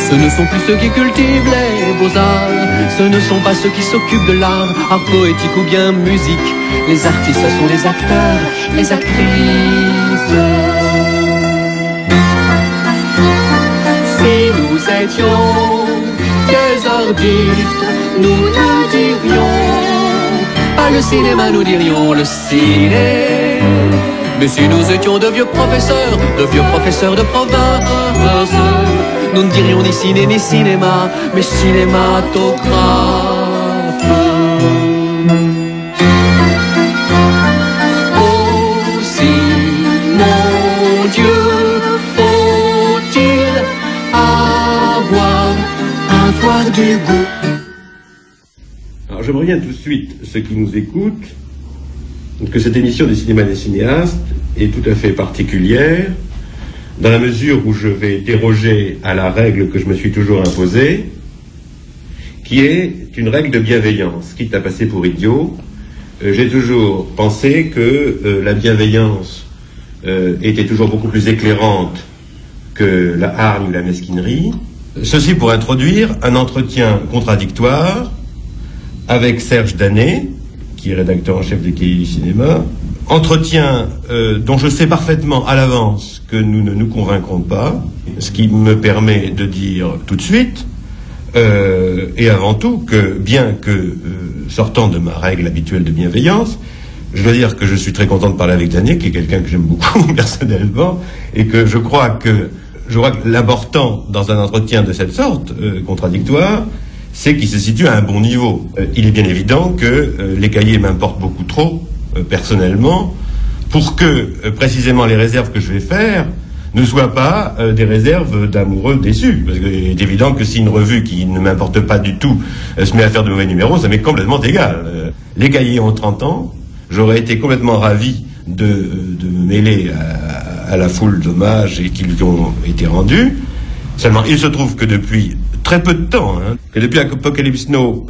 Ce ne sont plus ceux qui cultivent les beaux-arts, ce ne sont pas ceux qui s'occupent de l'art, art poétique ou bien musique. Les artistes, ce sont les acteurs, les actrices. Si nous étions des artistes, nous ne dirions pas le cinéma, nous dirions le ciné. Mais si nous étions de vieux professeurs de province, nous ne dirions ni ciné ni cinéma, mais cinématographe. Aussi, mon Dieu, faut-il avoir du goût. Alors je préviens tout de suite ceux qui nous écoutent que cette émission du cinéma des cinéastes est tout à fait particulière, dans la mesure où je vais déroger à la règle que je me suis toujours imposée, qui est une règle de bienveillance, quitte à passer pour idiot. J'ai toujours pensé que la bienveillance était toujours beaucoup plus éclairante que la hargne ou la mesquinerie. Ceci pour introduire un entretien contradictoire avec Serge Danet, qui est rédacteur en chef de Cahiers Cinéma. Entretien dont je sais parfaitement à l'avance que nous ne nous convaincrons pas, ce qui me permet de dire tout de suite, et avant tout, que bien que sortant de ma règle habituelle de bienveillance, je dois dire que je suis très content de parler avec Danet, qui est quelqu'un que j'aime beaucoup personnellement, et que je crois que l'important dans un entretien de cette sorte, contradictoire, c'est qu'il se situe à un bon niveau. Il est bien évident que les cahiers m'importent beaucoup trop, personnellement, pour que précisément les réserves que je vais faire ne soient pas des réserves d'amoureux déçus. Parce qu'il est évident que si une revue qui ne m'importe pas du tout se met à faire de mauvais numéros, ça m'est complètement égal. Les cahiers ont 30 ans, j'aurais été complètement ravi de me mêler à la foule d'hommages qui lui ont été rendus. Seulement, il se trouve que depuis très peu de temps, que depuis Apocalypse Now,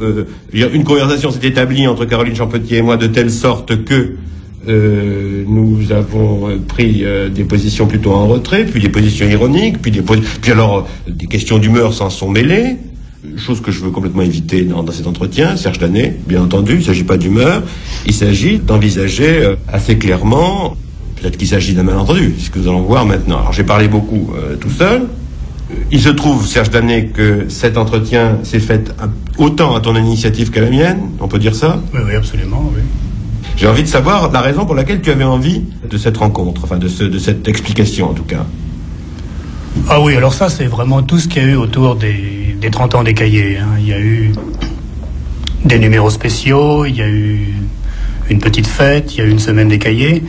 une conversation s'est établie entre Caroline Champetier et moi de telle sorte que nous avons pris des positions plutôt en retrait, puis des positions ironiques, puis alors des questions d'humeur s'en sont mêlées, chose que je veux complètement éviter dans cet entretien. Serge Danet, bien entendu, il ne s'agit pas d'humeur, il s'agit d'envisager assez clairement, peut-être qu'il s'agit d'un malentendu, ce que nous allons voir maintenant. Alors j'ai parlé beaucoup tout seul. Il se trouve, Serge Danet, que cet entretien s'est fait autant à ton initiative qu'à la mienne, on peut dire ça ? Oui, absolument, oui. J'ai envie de savoir la raison pour laquelle tu avais envie de cette rencontre, enfin de cette explication en tout cas. Ah oui, alors ça c'est vraiment tout ce qu'il y a eu autour des 30 ans des cahiers. Il y a eu des numéros spéciaux, il y a eu une petite fête, il y a eu une semaine des cahiers.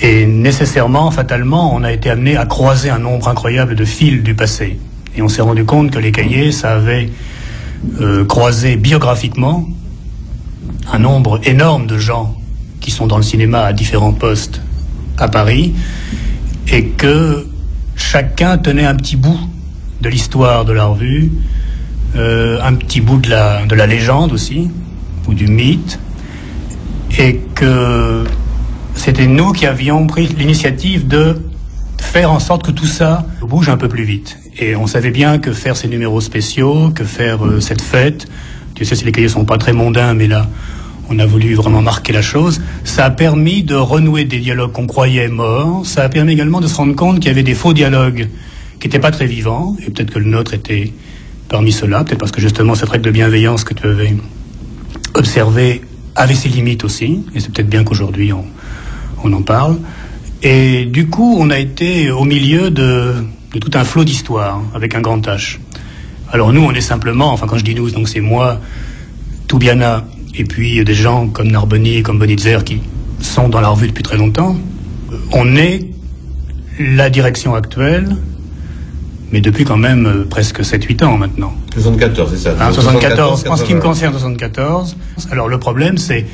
Et nécessairement, fatalement, on a été amené à croiser un nombre incroyable de fils du passé. Et on s'est rendu compte que les cahiers, ça avait croisé biographiquement un nombre énorme de gens qui sont dans le cinéma à différents postes à Paris, et que chacun tenait un petit bout de l'histoire de la revue, un petit bout de la légende aussi, ou du mythe, et que c'était nous qui avions pris l'initiative de faire en sorte que tout ça bouge un peu plus vite. Et on savait bien que faire ces numéros spéciaux, que faire cette fête, tu sais, les cahiers sont pas très mondains, mais là, on a voulu vraiment marquer la chose. Ça a permis de renouer des dialogues qu'on croyait morts. Ça a permis également de se rendre compte qu'il y avait des faux dialogues qui n'étaient pas très vivants, et peut-être que le nôtre était parmi ceux-là, peut-être parce que justement cette règle de bienveillance que tu avais observée avait ses limites aussi, et c'est peut-être bien qu'aujourd'hui on en parle. Et du coup, on a été au milieu de tout un flot d'histoires, avec un grand H. Alors nous, on est simplement, enfin quand je dis nous, donc c'est moi, Toubiana, et puis des gens comme Narboni, comme Bonitzer, qui sont dans la revue depuis très longtemps. On est la direction actuelle, mais depuis quand même presque 7-8 ans maintenant. 74, c'est ça. 74, en ce qui me concerne, 74. Alors le problème, c'est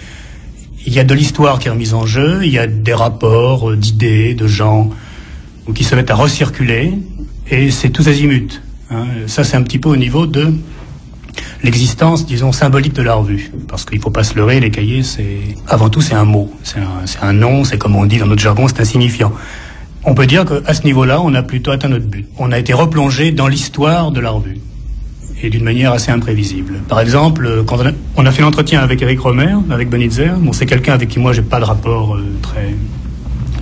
il y a de l'histoire qui est remise en jeu, il y a des rapports d'idées, de gens qui se mettent à recirculer, et c'est tous azimuts. Ça, c'est un petit peu au niveau de l'existence, disons, symbolique de la revue. Parce qu'il ne faut pas se leurrer, les cahiers, avant tout, c'est un mot. C'est un nom, c'est comme on dit dans notre jargon, c'est insignifiant. On peut dire qu'à ce niveau-là, on a plutôt atteint notre but. On a été replongé dans l'histoire de la revue. Et d'une manière assez imprévisible. Par exemple, quand on a fait l'entretien avec Éric Romer, avec Bonitzer, c'est quelqu'un avec qui moi j'ai pas de rapport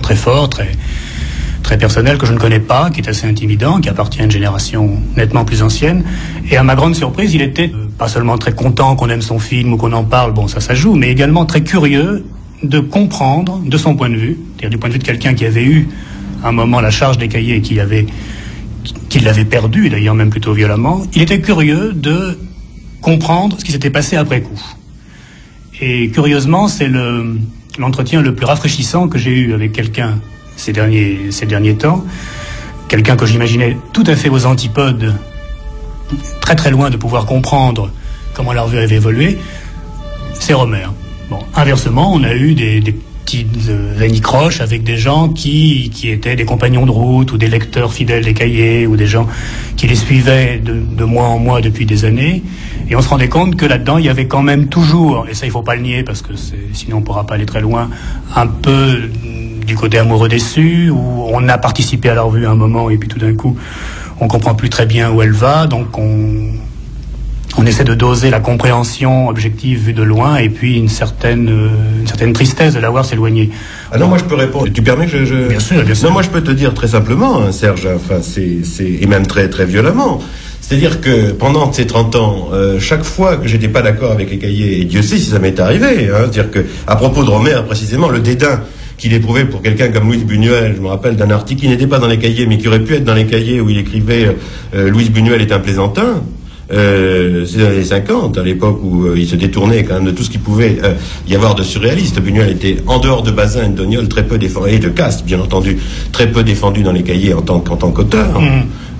très fort, très personnel, que je ne connais pas, qui est assez intimidant, qui appartient à une génération nettement plus ancienne. Et à ma grande surprise, il était pas seulement très content qu'on aime son film ou qu'on en parle, ça joue, mais également très curieux de comprendre, de son point de vue, c'est-à-dire du point de vue de quelqu'un qui avait eu à un moment la charge des cahiers et qui l'avait perdu, d'ailleurs même plutôt violemment. Il était curieux de comprendre ce qui s'était passé après coup. Et curieusement, c'est l'entretien le plus rafraîchissant que j'ai eu avec quelqu'un ces derniers temps, quelqu'un que j'imaginais tout à fait aux antipodes, très très loin de pouvoir comprendre comment la revue avait évolué, c'est Romer. Inversement, on a eu des petites anicroches avec des gens qui étaient des compagnons de route ou des lecteurs fidèles des cahiers ou des gens qui les suivaient de mois en mois depuis des années, et on se rendait compte que là-dedans il y avait quand même toujours, et ça il faut pas le nier parce que sinon on pourra pas aller très loin, un peu du côté amoureux déçu, où on a participé à la revue à un moment et puis tout d'un coup on comprend plus très bien où elle va, donc on essaie de doser la compréhension objective vue de loin et puis une certaine tristesse de la voir s'éloigner. Ah non, moi je peux répondre. Tu permets que je... Bien sûr. Non, moi je peux te dire très simplement, Serge, et même très très violemment. C'est-à-dire que pendant ces 30 ans, chaque fois que j'étais pas d'accord avec les cahiers, et Dieu sait si ça m'est arrivé, c'est-à-dire que à propos de Romer précisément, le dédain qu'il éprouvait pour quelqu'un comme Louis Buñuel, je me rappelle d'un article qui n'était pas dans les cahiers, mais qui aurait pu être dans les cahiers où il écrivait Louis Buñuel est un plaisantin. C'est dans les 50, à l'époque où il se détournait quand même de tout ce qu'il pouvait y avoir de surréaliste. Buñuel était, en dehors de Bazin et de Dognol, très peu défendu, et de Cast, bien entendu, très peu défendu dans les cahiers en tant qu'auteur.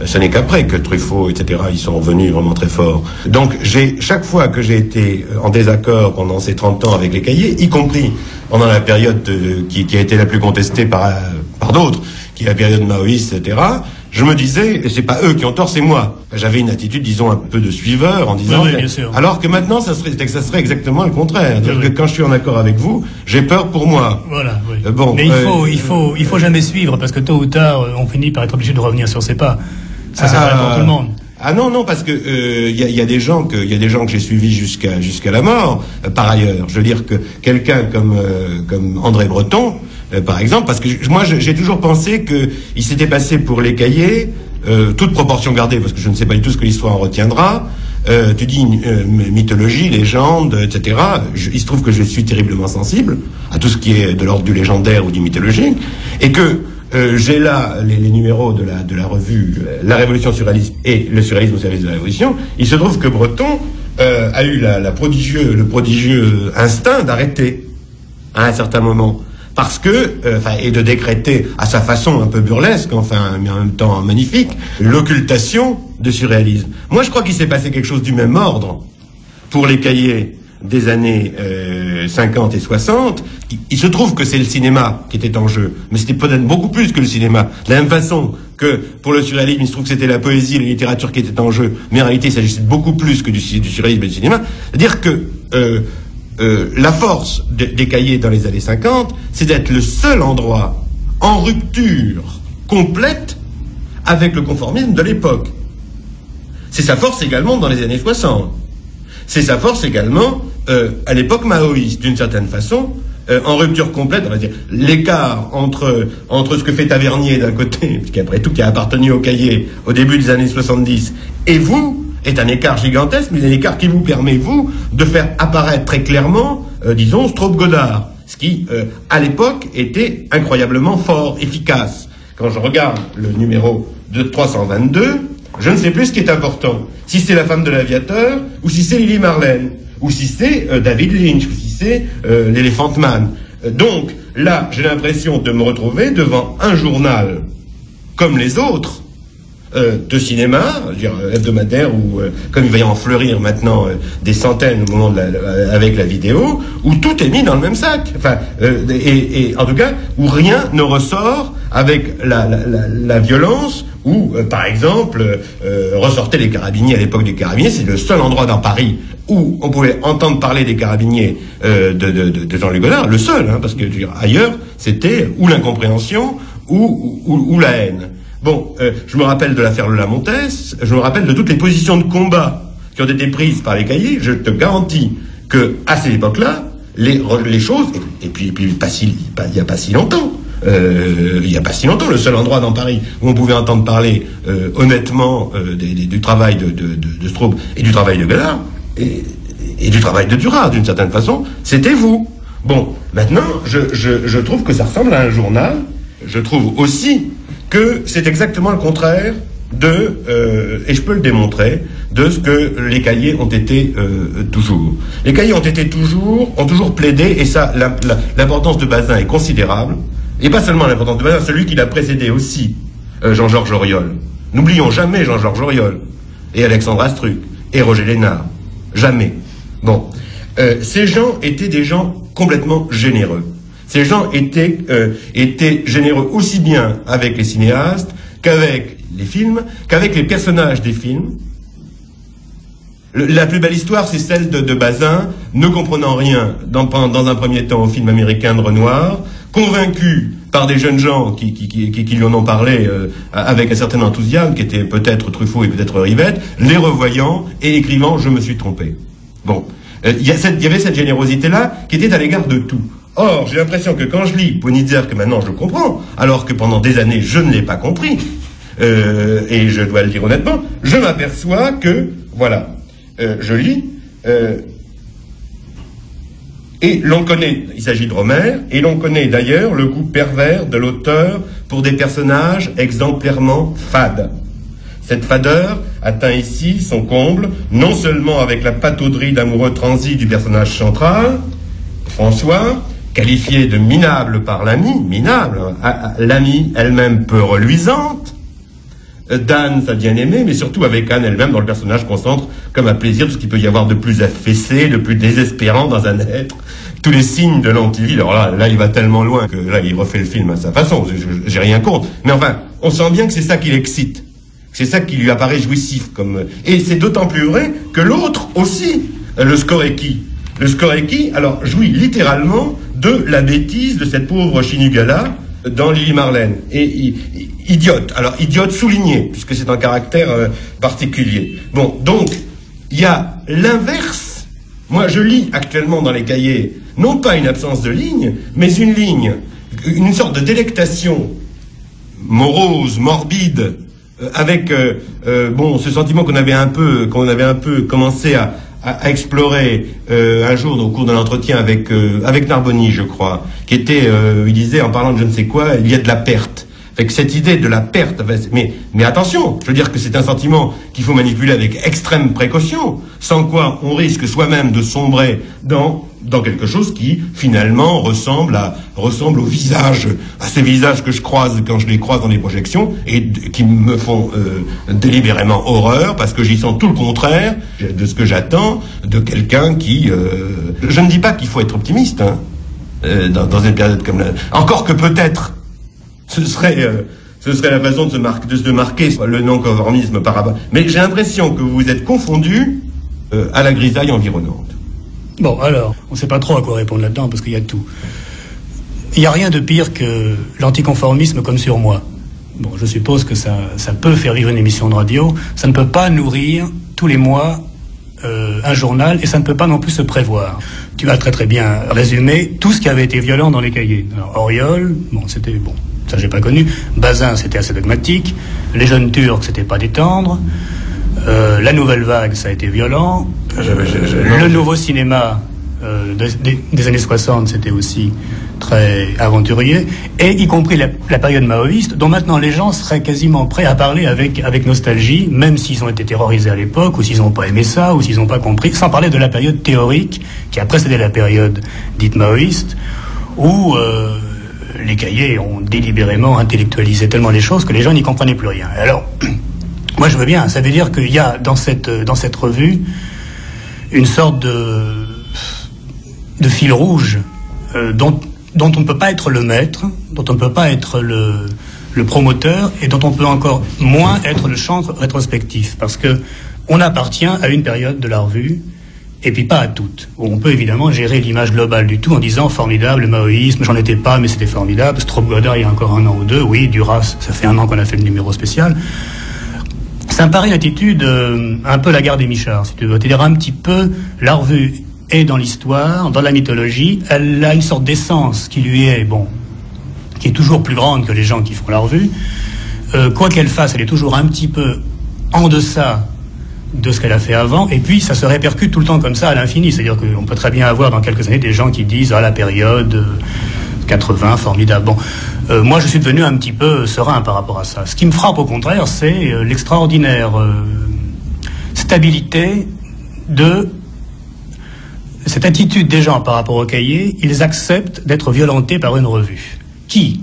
Ce n'est qu'après que Truffaut, etc., ils sont revenus vraiment très forts. Donc, chaque fois que j'ai été en désaccord pendant ces 30 ans avec les cahiers, y compris pendant la période qui a été la plus contestée par d'autres, qui est la période maoïste, etc., je me disais, et c'est pas eux qui ont tort, c'est moi. J'avais une attitude, disons, un peu de suiveur, en disant, oui, bien sûr. Alors que maintenant, ça serait exactement le contraire. C'est-à-dire que quand je suis en accord avec vous, j'ai peur pour moi. Voilà, oui. Mais il faut jamais suivre, parce que tôt ou tard, on finit par être obligé de revenir sur ses pas. Ça, c'est vrai pour tout le monde. Ah non, parce que y a des gens que j'ai suivis jusqu'à la mort. Par ailleurs, je veux dire que quelqu'un comme André Breton, par exemple, parce que moi j'ai toujours pensé que il s'était passé pour les cahiers, toute proportion gardée, parce que je ne sais pas du tout ce que l'histoire en retiendra. Tu dis mythologie, légende, etc. Il se trouve que je suis terriblement sensible à tout ce qui est de l'ordre du légendaire ou du mythologique, et que j'ai là les numéros de la revue La Révolution surréaliste et Le surréalisme au service de la Révolution. Il se trouve que Breton a eu le prodigieux instinct d'arrêter à un certain moment, parce que et de décréter à sa façon un peu burlesque, mais en même temps magnifique, l'occultation du surréalisme. Moi, je crois qu'il s'est passé quelque chose du même ordre pour les cahiers des années 50 et 60. Il se trouve que c'est le cinéma qui était en jeu, mais c'était peut-être beaucoup plus que le cinéma. De la même façon que pour le surréalisme, il se trouve que c'était la poésie et la littérature qui étaient en jeu, mais en réalité, il s'agissait de beaucoup plus que du surréalisme et du cinéma. C'est-à-dire que la force des cahiers dans les années 50, c'est d'être le seul endroit en rupture complète avec le conformisme de l'époque. C'est sa force également dans les années 60. C'est sa force également à l'époque maoïste, d'une certaine façon, en rupture complète, on va dire. L'écart entre ce que fait Tavernier d'un côté, qui après tout qui a appartenu au cahier au début des années 70, et vous, est un écart gigantesque, mais un écart qui vous permet, vous, de faire apparaître très clairement, disons, Straub-Godard, ce qui, à l'époque, était incroyablement fort, efficace. Quand je regarde le numéro de 322, Je ne sais plus ce qui est important. Si c'est la femme de l'aviateur, ou si c'est Lily Marlène, ou si c'est David Lynch, ou si c'est l'Elephant Man. Donc, là, j'ai l'impression de me retrouver devant un journal comme les autres, de cinéma, je veux dire, hebdomadaire, ou comme il va y en fleurir maintenant des centaines au moment avec la vidéo, où tout est mis dans le même sac. Enfin, et en tout cas, où rien ne ressort avec la violence, où, par exemple, ressortaient les carabiniers à l'époque des carabiniers. C'est le seul endroit dans Paris où on pouvait entendre parler des carabiniers de Jean-Luc Godard, le seul, hein, parce que je veux dire, ailleurs, c'était ou l'incompréhension ou la haine. Bon, je me rappelle de l'affaire Le Lamontès, je me rappelle de toutes les positions de combat qui ont été prises par les cahiers. Je te garantis que à cette époque-là, les choses, et puis il n'y a pas si longtemps, le seul endroit dans Paris où on pouvait entendre parler honnêtement du travail de Straub et du travail de Godard et du travail de Duras, d'une certaine façon, c'était vous. Bon, maintenant, je trouve que ça ressemble à un journal. Je trouve aussi que c'est exactement le contraire et je peux le démontrer, de ce que les cahiers ont été toujours. Les cahiers ont toujours plaidé, et ça, l'importance de Bazin est considérable, et pas seulement l'importance de Bazin, celui qui l'a précédé aussi, Jean-Georges Auriol. N'oublions jamais Jean-Georges Auriol, et Alexandre Astruc, et Roger Lénard. Jamais. Bon. Ces gens étaient des gens complètement généreux. Ces gens étaient généreux aussi bien avec les cinéastes qu'avec les films, qu'avec les personnages des films. La plus belle histoire, c'est celle de Bazin, ne comprenant rien dans un premier temps au film américain de Renoir, convaincu par des jeunes gens qui lui en ont parlé avec un certain enthousiasme, qui étaient peut-être Truffaut et peut-être Rivette, les revoyant et écrivant « Je me suis trompé ». Bon, il y avait cette générosité-là qui était à l'égard de tout. Or, j'ai l'impression que quand je lis Ponitzer, que maintenant je comprends, alors que pendant des années je ne l'ai pas compris, et je dois le dire honnêtement, je m'aperçois que, voilà, je lis, et l'on connaît, il s'agit de Rohmer, et l'on connaît d'ailleurs le goût pervers de l'auteur pour des personnages exemplairement fades. Cette fadeur atteint ici son comble, non seulement avec la patauderie d'amoureux transi du personnage central, François, qualifié de minable par l'ami, minable, l'amie elle-même peu reluisante, d'Anne, sa bien-aimée, mais surtout avec Anne elle-même, dont le personnage concentre comme à plaisir tout ce qu'il peut y avoir de plus affaissé, de plus désespérant dans un être, tous les signes de l'antivie. Alors là, il va tellement loin que là, il refait le film à sa façon, j'ai rien contre. Mais enfin, on sent bien que c'est ça qui l'excite, c'est ça qui lui apparaît jouissif. Et c'est d'autant plus vrai que l'autre aussi, le Skorecki, alors, jouit littéralement de la bêtise de cette pauvre Chinugala dans Lily Marlène. Et idiote. Alors, idiote souligné, puisque c'est un caractère particulier. Bon, donc, il y a l'inverse. Moi, je lis actuellement dans les cahiers, non pas une absence de ligne, mais une sorte de délectation morose, morbide, avec, ce sentiment qu'on avait un peu commencé à explorer un jour au cours d'un entretien avec Narboni, je crois, qui était, il disait, en parlant de je ne sais quoi, il y a de la perte. Fait que cette idée de la perte, mais attention, je veux dire que c'est un sentiment qu'il faut manipuler avec extrême précaution, sans quoi on risque soi-même de sombrer dans quelque chose qui, finalement, ressemble au visage, à ces visages que je croise quand je les croise dans les projections, et qui me font délibérément horreur, parce que j'y sens tout le contraire de ce que j'attends de quelqu'un qui... je ne dis pas qu'il faut être optimiste, hein, dans une période comme là. Encore que peut-être, ce serait la façon de se marquer le non-conformisme par rapport... Mais j'ai l'impression que vous vous êtes confondu à la grisaille environnante. Bon, alors, on ne sait pas trop à quoi répondre là-dedans, parce qu'il y a de tout. Il n'y a rien de pire que l'anticonformisme comme surmoi. Bon, je suppose que ça peut faire vivre une émission de radio, ça ne peut pas nourrir tous les mois un journal, et ça ne peut pas non plus se prévoir. Tu as très très bien résumé tout ce qui avait été violent dans les cahiers. Alors, Auriol, c'était bon, ça j'ai pas connu. Bazin, c'était assez dogmatique. Les jeunes Turcs, c'était pas détendre. La nouvelle vague, ça a été violent. Le nouveau cinéma des années 60, c'était aussi très aventurier, et y compris la période maoïste, dont maintenant les gens seraient quasiment prêts à parler avec nostalgie, même s'ils ont été terrorisés à l'époque, ou s'ils n'ont pas aimé ça, ou s'ils n'ont pas compris, sans parler de la période théorique qui a précédé la période dite maoïste, où les cahiers ont délibérément intellectualisé tellement les choses que les gens n'y comprenaient plus rien. Alors, moi je veux bien, ça veut dire qu'il y a dans cette revue une sorte de fil rouge dont on ne peut pas être le maître, dont on ne peut pas être le promoteur, et dont on peut encore moins être le chantre rétrospectif, parce que on appartient à une période de la revue, et puis pas à toutes. On peut évidemment gérer l'image globale du tout en disant formidable, le maoïsme, j'en étais pas, mais c'était formidable. Straub-Godard, il y a encore 1 an ou 2, oui, Duras, ça fait 1 an qu'on a fait le numéro spécial. Ça me paraît une attitude un peu la gare des Michards, si tu veux. C'est-à-dire un petit peu, la revue est dans l'histoire, dans la mythologie, elle a une sorte d'essence qui lui est, qui est toujours plus grande que les gens qui font la revue. Quoi qu'elle fasse, elle est toujours un petit peu en deçà de ce qu'elle a fait avant, et puis ça se répercute tout le temps comme ça à l'infini. C'est-à-dire qu'on peut très bien avoir dans quelques années des gens qui disent « Ah, la période 80, formidable ». Bon, moi je suis devenu un petit peu serein par rapport à ça. Ce qui me frappe au contraire, c'est l'extraordinaire stabilité de cette attitude des gens par rapport au cahier. Ils acceptent d'être violentés par une revue qui,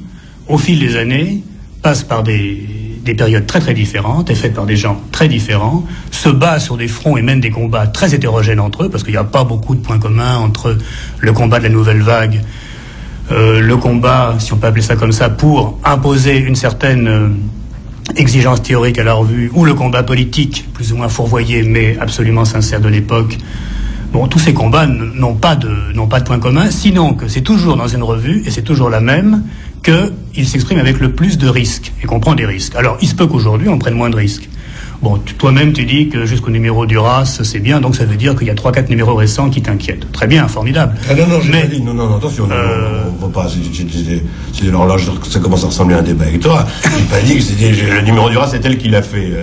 au fil des années, passe par des périodes très très différentes, est faite par des gens très différents, se bat sur des fronts et mène des combats très hétérogènes entre eux, parce qu'il n'y a pas beaucoup de points communs entre le combat de la nouvelle vague, le combat, si on peut appeler ça comme ça, pour imposer une certaine exigence théorique à la revue, ou le combat politique, plus ou moins fourvoyé, mais absolument sincère de l'époque. Bon, tous ces combats n'ont pas de point commun, sinon que c'est toujours dans une revue, et c'est toujours la même, qu'il s'exprime avec le plus de risques, et qu'on prend des risques. Alors, il se peut qu'aujourd'hui, on prenne moins de risques. Bon, toi-même, tu dis que jusqu'au numéro Duras, c'est bien, donc ça veut dire qu'il y a 3-4 numéros récents qui t'inquiètent. Très bien, formidable. Ah non, j'ai pas dit, non, attention, on va pas, c'est l'horloge, ça commence à ressembler à un débat avec toi. J'ai pas dit que le numéro Duras, c'est elle qui l'a fait.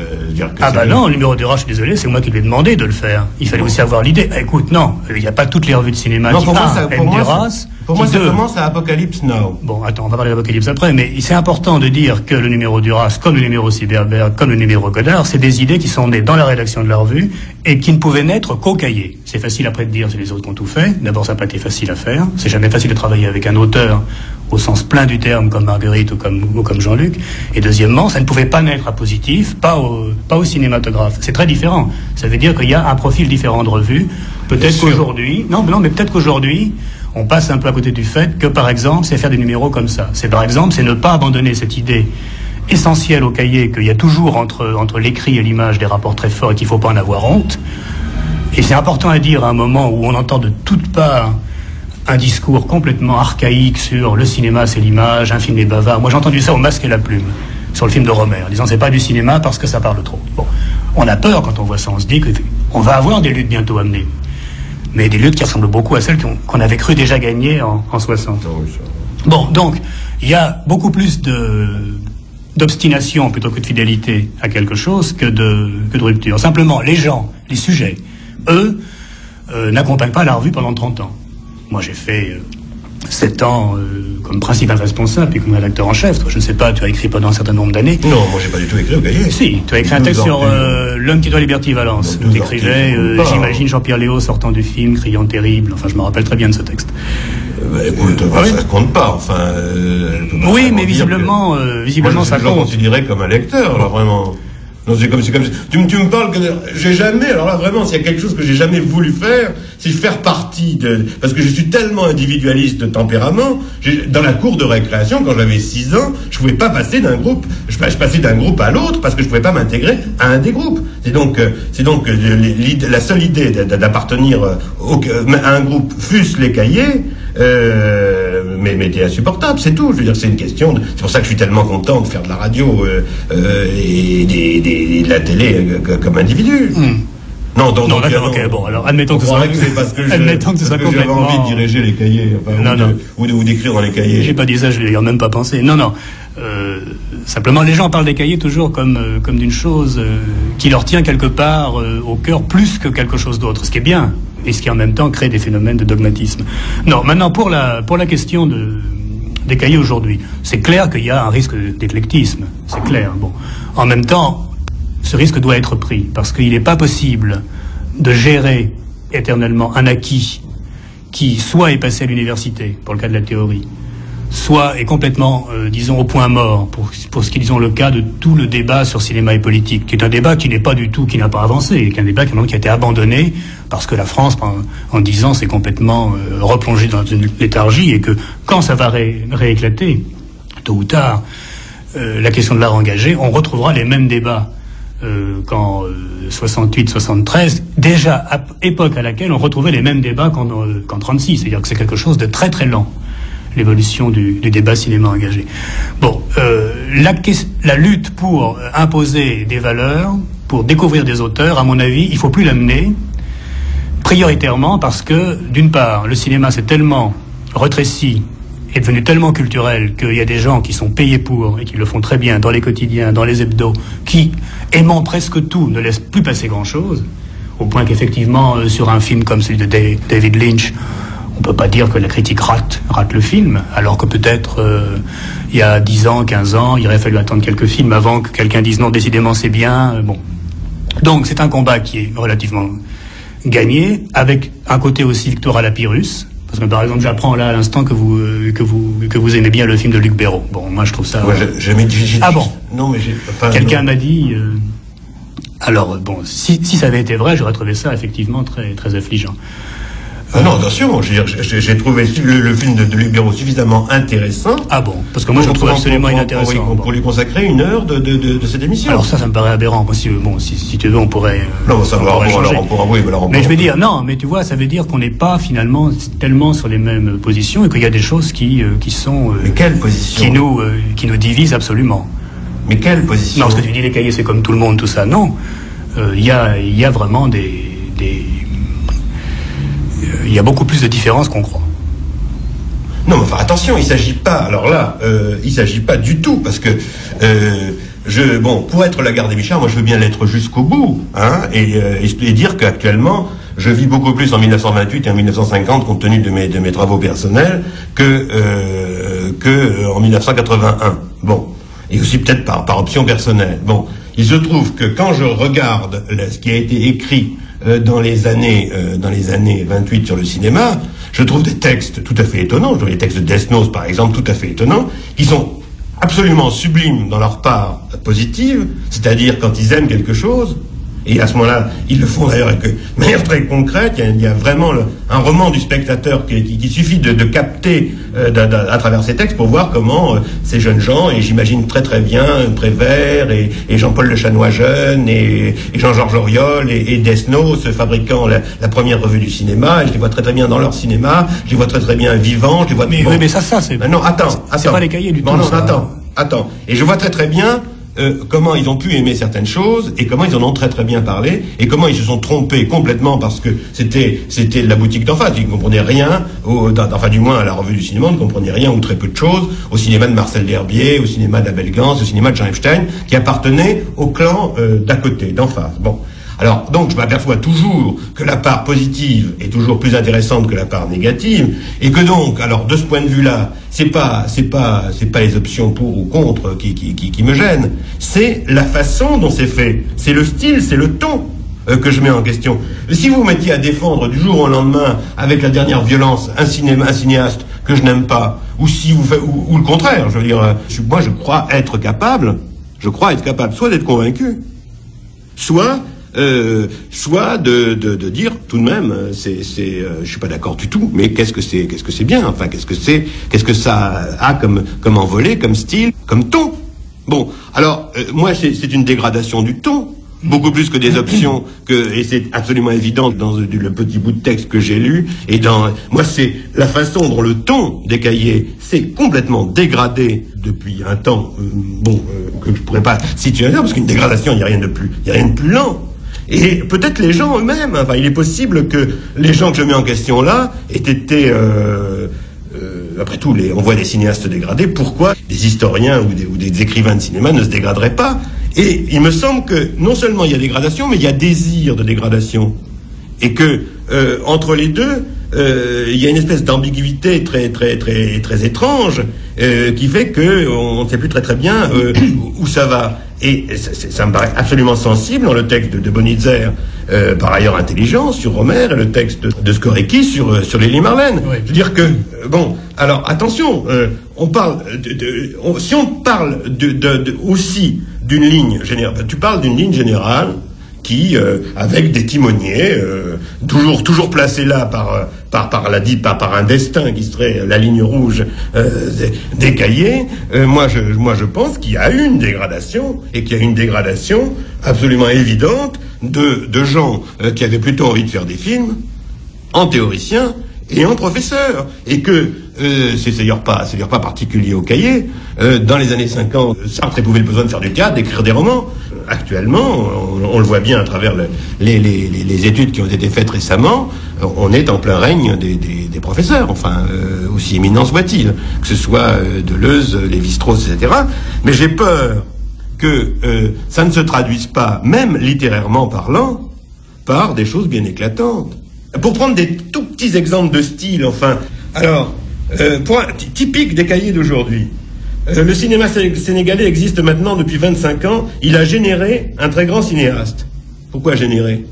Non, le numéro Duras, je suis désolé, c'est moi qui lui ai demandé de le faire. Il fallait aussi avoir l'idée. Écoute, non, il n'y a pas toutes les revues de cinéma qui Duras. Pour moi, ça commence à Apocalypse Now. Bon, attends, on va parler d'Apocalypse après, mais c'est important de dire que le numéro Duras, comme le numéro Silberberg, comme le numéro Godard, c'est des idées qui sont nées dans la rédaction de la revue et qui ne pouvaient naître qu'au cahier. C'est facile après de dire, c'est les autres qui ont tout fait. D'abord, ça n'a pas été facile à faire. C'est jamais facile de travailler avec un auteur au sens plein du terme, comme Marguerite ou comme Jean-Luc. Et deuxièmement, ça ne pouvait pas naître à Positif, pas au cinématographe. C'est très différent. Ça veut dire qu'il y a un profil différent de revue. Peut-être qu'aujourd'hui, mais peut-être qu'aujourd'hui, on passe un peu à côté du fait que, par exemple, c'est faire des numéros comme ça. C'est ne pas abandonner cette idée essentielle au cahier qu'il y a toujours entre l'écrit et l'image des rapports très forts et qu'il ne faut pas en avoir honte. Et c'est important à dire à un moment où on entend de toutes parts un discours complètement archaïque sur le cinéma, c'est l'image, un film est bavard. Moi, j'ai entendu ça au Masque et la Plume, sur le film de Romer, en disant c'est pas du cinéma parce que ça parle trop. Bon, on a peur quand on voit ça, on se dit qu'on va avoir des luttes bientôt amenées. Mais des luttes qui ressemblent beaucoup à celles qu'on avait cru déjà gagner en 60. Bon, donc, il y a beaucoup plus d'obstination plutôt que de fidélité à quelque chose que de rupture. Simplement, les gens, les sujets, eux, n'accompagnent pas la revue pendant 30 ans. Moi, j'ai fait 7 ans comme principal responsable puis comme rédacteur en chef. Toi, je ne sais pas, tu as écrit pendant un certain nombre d'années. Non, moi, j'ai pas du tout écrit au cahier. Si, tu as écrit un texte sur L'homme qui doit Liberty Valence. Tu écrivais, j'imagine Jean-Pierre Léaud sortant du film, criant terrible. Enfin, je me rappelle très bien de ce texte. Écoute, ça compte pas, enfin... oui, mais visiblement, moi, ça compte. Je me considérais comme un lecteur, alors vraiment... Non, c'est comme tu me parles que j'ai jamais, alors là vraiment, s'il y a quelque chose que j'ai jamais voulu faire, c'est faire partie parce que je suis tellement individualiste de tempérament, dans la cour de récréation, quand j'avais 6 ans, je pouvais pas passer d'un groupe, je passais d'un groupe à l'autre parce que je pouvais pas m'intégrer à un des groupes. C'est donc la seule idée d'appartenir à un groupe, fût-ce les cahiers, mais était insupportable, c'est tout. Je veux dire, c'est une question c'est pour ça que je suis tellement content de faire de la radio et de la télé comme individu. Non, d'accord, ok, bon, alors admettons que c'est parce que j'avais envie de diriger les cahiers, ou d'écrire dans les cahiers. J'ai pas dit ça, je l'ai même pas pensé. Non. Simplement, les gens parlent des cahiers toujours comme d'une chose qui leur tient quelque part au cœur plus que quelque chose d'autre, ce qui est bien. et ce qui en même temps crée des phénomènes de dogmatisme. Non, maintenant pour la question des cahiers aujourd'hui, c'est clair qu'il y a un risque d'éclectisme, c'est clair. Bon, en même temps, ce risque doit être pris parce qu'il n'est pas possible de gérer éternellement un acquis qui soit est passé à l'université, pour le cas de la théorie, soit est complètement, disons, au point mort, pour ce qui est, disons, le cas de tout le débat sur cinéma et politique, qui est un débat qui n'est pas du tout, qui n'a pas avancé, qui est un débat qui a été abandonné, parce que la France, en 10 ans, s'est complètement replongée dans une léthargie, et que quand ça va rééclater, tôt ou tard, la question de l'art engagé, on retrouvera les mêmes débats qu'en 68-73, déjà à époque à laquelle on retrouvait les mêmes débats qu'en 36, c'est-à-dire que c'est quelque chose de très très lent, l'évolution du débat cinéma engagé. Bon, la lutte pour imposer des valeurs, pour découvrir des auteurs, à mon avis, il ne faut plus l'amener prioritairement parce que, d'une part, le cinéma s'est tellement rétréci, est devenu tellement culturel qu'il y a des gens qui sont payés pour et qui le font très bien dans les quotidiens, dans les hebdos, qui, aimant presque tout, ne laissent plus passer grand-chose, au point qu'effectivement, sur un film comme celui de David Lynch, on ne peut pas dire que la critique rate le film, alors que peut-être il y a 10 ans, 15 ans, il aurait fallu attendre quelques films avant que quelqu'un dise non, décidément c'est bien. Bon. Donc c'est un combat qui est relativement gagné, avec un côté aussi victoire à Pyrrhus. Parce que par exemple, j'apprends là à l'instant que vous aimez bien le film de Luc Béraud. Bon, moi je trouve ça. Ouais, ah bon. Non, mais quelqu'un m'a dit. Alors bon, si ça avait été vrai, j'aurais trouvé ça effectivement très très affligeant. Non, attention, j'ai trouvé le film de Luc Béraud suffisamment intéressant. Ah bon? Parce que moi je le trouve absolument inintéressant. Pour lui consacrer 1 heure de cette émission. Alors ça me paraît aberrant. Si tu veux, on pourrait. Non, ça va. Mais je veux dire, non, mais tu vois, ça veut dire qu'on n'est pas finalement tellement sur les mêmes positions et qu'il y a des choses qui sont. Mais quelle position? Qui nous divisent absolument. Mais quelle position? Non, parce que tu dis les cahiers c'est comme tout le monde, tout ça. Non, il y a vraiment il y a beaucoup plus de différences qu'on croit. Non, mais enfin, attention, il s'agit pas du tout, parce que pour être Lagarde et Michard, moi je veux bien l'être jusqu'au bout, hein, et dire qu'actuellement, je vis beaucoup plus en 1928 et en 1950, compte tenu de mes travaux personnels, que en 1981. Bon, et aussi peut-être par option personnelle. Bon, il se trouve que quand je regarde ce qui a été écrit dans les années 28 sur le cinéma, je trouve des textes tout à fait étonnants. Je trouve les textes de Desnos, par exemple, tout à fait étonnants, qui sont absolument sublimes dans leur part positive, c'est-à-dire quand ils aiment quelque chose, et à ce moment-là, ils le font d'ailleurs de manière très concrète. Il y a vraiment un roman du spectateur qui suffit de capter à travers ces textes pour voir comment ces jeunes gens, et j'imagine très très bien Prévert et Jean-Paul Le Chanois jeune et Jean-Georges Auriol et Desnos fabriquant la première revue du cinéma, et je les vois très très bien dans leur cinéma, je les vois très très bien vivants, je les vois... Mais, oui, mais ça c'est... Non, attends. C'est pas les cahiers du tout. Non, attends. Et je vois très très bien comment ils ont pu aimer certaines choses et comment ils en ont très très bien parlé et comment ils se sont trompés complètement parce que c'était la boutique d'en face. Ils ne comprenaient rien, du moins à la revue du cinéma, ils ne comprenaient rien ou très peu de choses au cinéma de Marcel L'Herbier, au cinéma d'Abel Gance, au cinéma de Jean Epstein, qui appartenait au clan d'à côté, d'en face. Bon. Alors, donc, je m'aperçois toujours que la part positive est toujours plus intéressante que la part négative, et que donc, alors, de ce point de vue-là, c'est pas les options pour ou contre qui me gênent, c'est la façon dont c'est fait, c'est le style, c'est le ton que je mets en question. Si vous mettiez à défendre du jour au lendemain, avec la dernière violence, un cinéaste que je n'aime pas, ou si vous faites, ou le contraire, je veux dire, moi, je crois être capable, soit d'être convaincu, soit de dire tout de même, je suis pas d'accord du tout, mais qu'est-ce que c'est bien, enfin qu'est-ce que ça a comme envolée, comme style, comme ton. Bon, alors moi c'est une dégradation du ton, beaucoup plus que des options et c'est absolument évident dans le petit bout de texte que j'ai lu, et moi c'est la façon dont le ton des cahiers s'est complètement dégradé depuis un temps, que je pourrais pas situer là, parce qu'une dégradation, il n'y a rien de plus lent. Et peut-être les gens eux-mêmes, enfin, il est possible que les gens que je mets en question là aient été, après tout, on voit des cinéastes dégradés, pourquoi des historiens ou des écrivains de cinéma ne se dégraderaient pas? Et il me semble que non seulement il y a dégradation, mais il y a désir de dégradation. Et que entre les deux, il y a une espèce d'ambiguïté très étrange qui fait que on ne sait plus très bien où ça va. Et ça me paraît absolument sensible dans le texte de Bonitzer, par ailleurs intelligent, sur Homer, et le texte de Skorecki sur Lili Marlène. Oui. Je veux dire que, bon, alors attention, on parle si on parle aussi d'une ligne générale, tu parles d'une ligne générale qui, avec des timoniers, toujours placés là par un destin qui serait la ligne rouge des cahiers. Moi, je pense qu'il y a une dégradation, et qu'il y a une dégradation absolument évidente de gens qui avaient plutôt envie de faire des films, en théoriciens et en professeurs, et que c'est d'ailleurs pas particulier aux cahiers. Dans les années 50, Sartre éprouvait le besoin de faire du théâtre, d'écrire des romans. Actuellement, on le voit bien à travers les études qui ont été faites récemment, on est en plein règne des professeurs, enfin, aussi éminents soient-ils, que ce soit Deleuze, Lévi-Strauss, etc. Mais j'ai peur que ça ne se traduise pas, même littérairement parlant, par des choses bien éclatantes. Pour prendre des tout petits exemples de style, enfin, alors, typique des cahiers d'aujourd'hui. Le cinéma sénégalais existe maintenant depuis 25 ans. Il a généré un très grand cinéaste. Pourquoi générer ?